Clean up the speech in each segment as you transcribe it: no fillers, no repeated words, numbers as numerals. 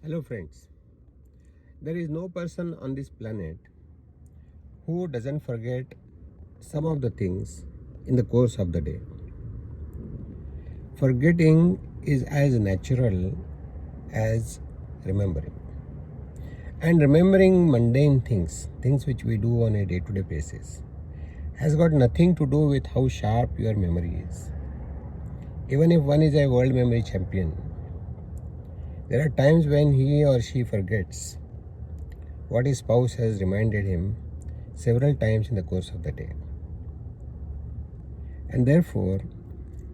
Hello, friends. There is no person on this planet who doesn't forget some of the things in the course of the day. Forgetting is as natural as remembering. And remembering mundane things, things which we do on a day to day basis, has got nothing to do with how sharp your memory is. Even if one is a world memory champion, there are times when he or she forgets what his spouse has reminded him several times in the course of the day. And therefore,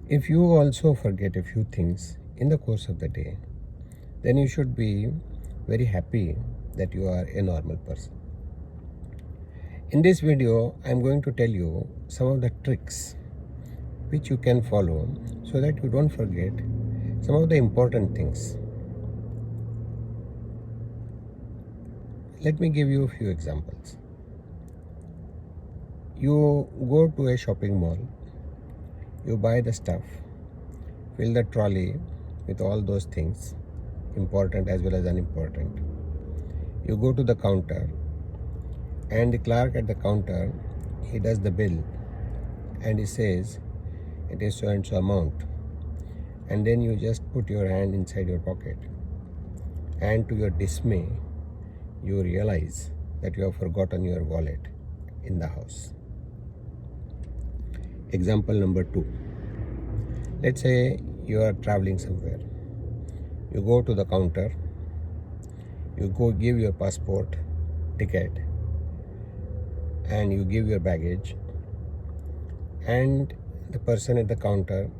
if you also forget a few things in the course of the day, then you should be very happy that you are a normal person. In this video, I am going to tell you some of the tricks which you can follow so that you don't forget some of the important things. Let me give you a few examples. You go to a shopping mall, you buy the stuff, fill the trolley with all those things, important as well as unimportant. You go to the counter, and the clerk at the counter, he does the bill and he says it is so and so amount, and then you just put your hand inside your pocket, and to your dismay you realize that you have forgotten your wallet in the house. Example number 2. Let's say you are traveling somewhere. You go to the counter, you go give your passport, ticket, and you give your baggage, and the person at the counter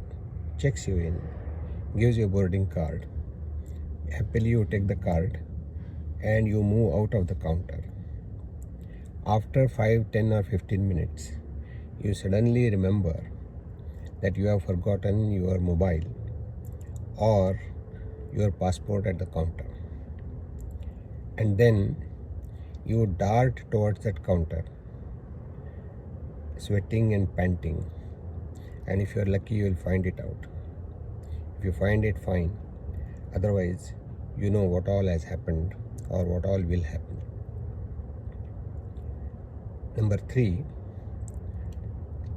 checks you in, gives you a boarding card. Happily you take the card and you move out of the counter. After 5, 10 or 15 minutes, you suddenly remember that you have forgotten your mobile or your passport at the counter. And then you dart towards that counter, sweating and panting, and if you are lucky you will find it out. If you find it, fine. Otherwise, you know what all has happened or what all will happen. Number 3,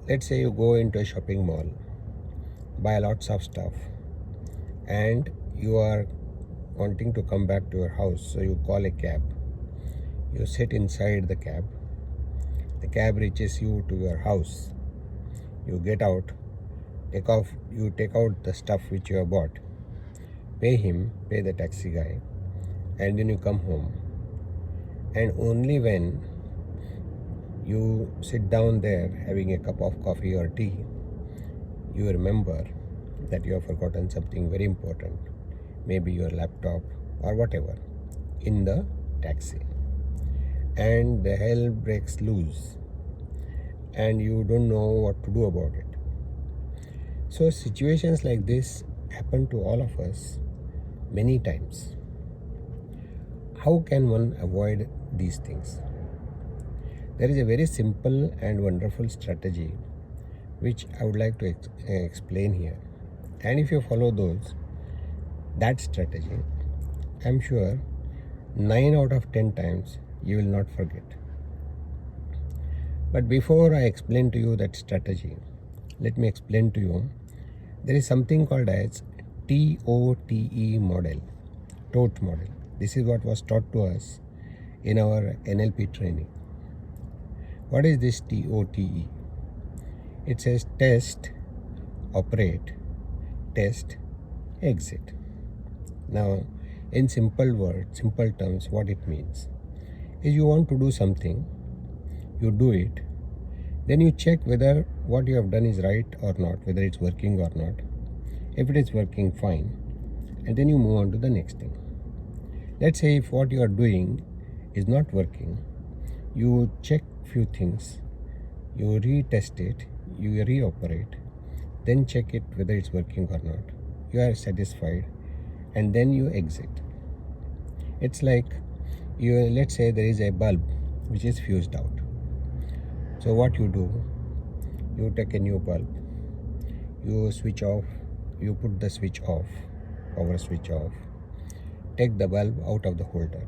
let's say you go into a shopping mall, buy lots of stuff, and you are wanting to come back to your house, so you call a cab. You sit inside the cab reaches you to your house. You get out, you take out the stuff which you have bought, pay the taxi guy, and then you come home. And only when you sit down there having a cup of coffee or tea, you remember that you have forgotten something very important, maybe your laptop or whatever, in the taxi. And the hell breaks loose and you don't know what to do about it. So situations like this happen to all of us many times. How can one avoid these things? There is a very simple and wonderful strategy which I would like to explain here. And if you follow that strategy, I'm sure 9 out of 10 times you will not forget. But before I explain to you that strategy, let me explain to you there is something called as TOTE model, TOTE model. This is what was taught to us in our NLP training. What is this TOTE? It says test, operate, test, exit. Now, in simple words, simple terms, what it means is you want to do something, you do it, then you check whether what you have done is right or not, whether it's working or not. If it is working, fine, and then you move on to the next thing. Let's say if what you are doing is not working, you check few things, you retest it, you reoperate, then check it whether it's working or not. You are satisfied, and then you exit. It's like let's say there is a bulb which is fused out. So what you do, you take a new bulb, you switch off, you put the switch off, power switch off, take the bulb out of the holder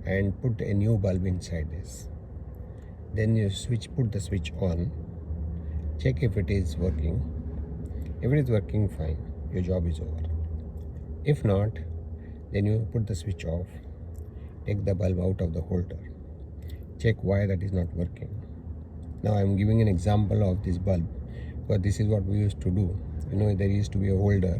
and put a new bulb inside this. Then you put the switch on, check if it is working. If it is working fine, your job is over. If not, then you put the switch off, take the bulb out of the holder, check why that is not working. Now I am giving an example of this bulb, because this is what we used to do. There used to be a holder,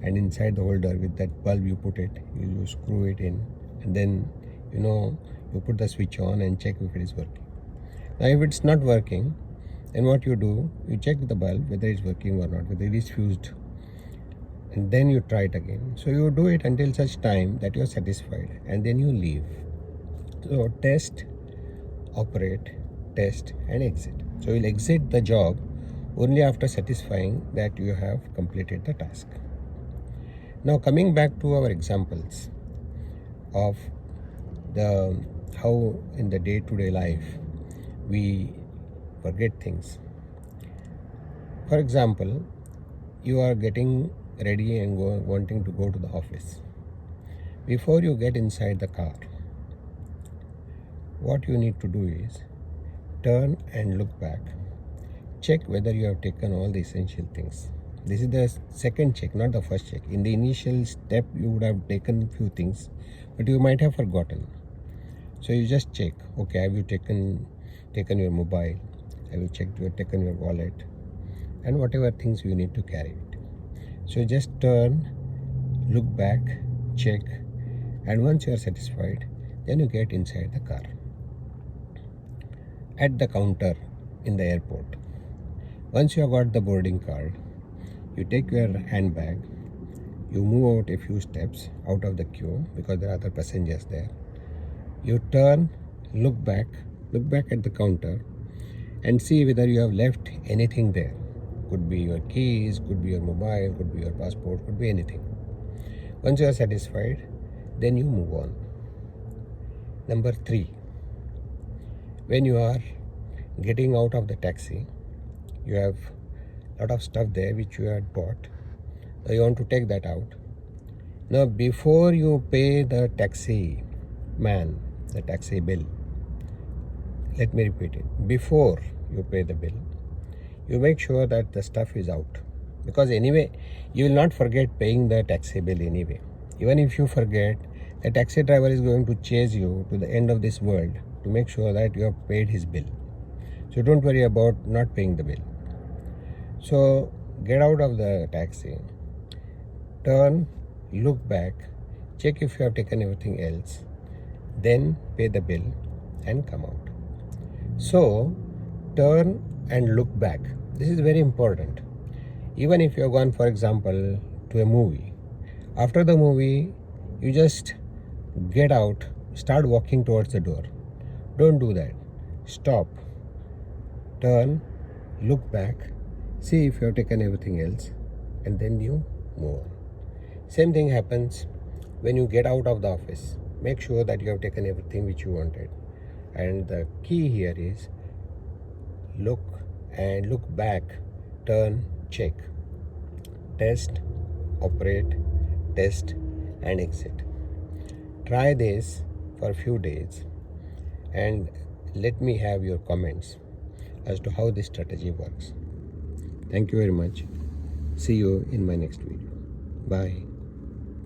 and inside the holder with that bulb you put it, you screw it in, and then you put the switch on and check if it is working. Now if it's not working, then what you do, you check the bulb whether it's working or not, whether it is fused, and then you try it again. So you do it until such time that you are satisfied, and then you leave. So test, operate, test and exit. So you'll exit the job only after satisfying that you have completed the task. Now coming back to our examples of how in the day-to-day life we forget things. For example, you are getting ready and wanting to go to the office. Before you get inside the car, what you need to do is turn and look back. Check whether you have taken all the essential things. This is the second check, not the first check. In the initial step, you would have taken few things, but you might have forgotten. So you just check, okay, have you taken your mobile? Have you taken your wallet? And whatever things you need to carry it. So just turn, look back, check, and once you are satisfied, then you get inside the car. At the counter in the airport, once you have got the boarding card, you take your handbag, you move out a few steps out of the queue because there are other passengers there. You turn, look back at the counter and see whether you have left anything there. Could be your keys, could be your mobile, could be your passport, could be anything. Once you are satisfied, then you move on. Number 3, when you are getting out of the taxi, you have a lot of stuff there which you had bought. Now you want to take that out. Now before you pay the taxi man the taxi bill, let me repeat it, before you pay the bill, you make sure that the stuff is out, because anyway you will not forget paying the taxi bill anyway. Even if you forget, the taxi driver is going to chase you to the end of this world to make sure that you have paid his bill. So don't worry about not paying the bill. So get out of the taxi, turn, look back, check if you have taken everything else, then pay the bill and come out. So turn and look back. This is very important. Even if you have gone, for example, to a movie, after the movie you just get out, start walking towards the door. Don't do that. Stop, turn, look back, see if you have taken everything else, and then you move on. Same thing happens when you get out of the office. Make sure that you have taken everything which you wanted. And the key here is look and look back, turn, check, test, operate, test and exit. Try this for a few days and let me have your comments as to how this strategy works. Thank you very much. See you in my next video. Bye.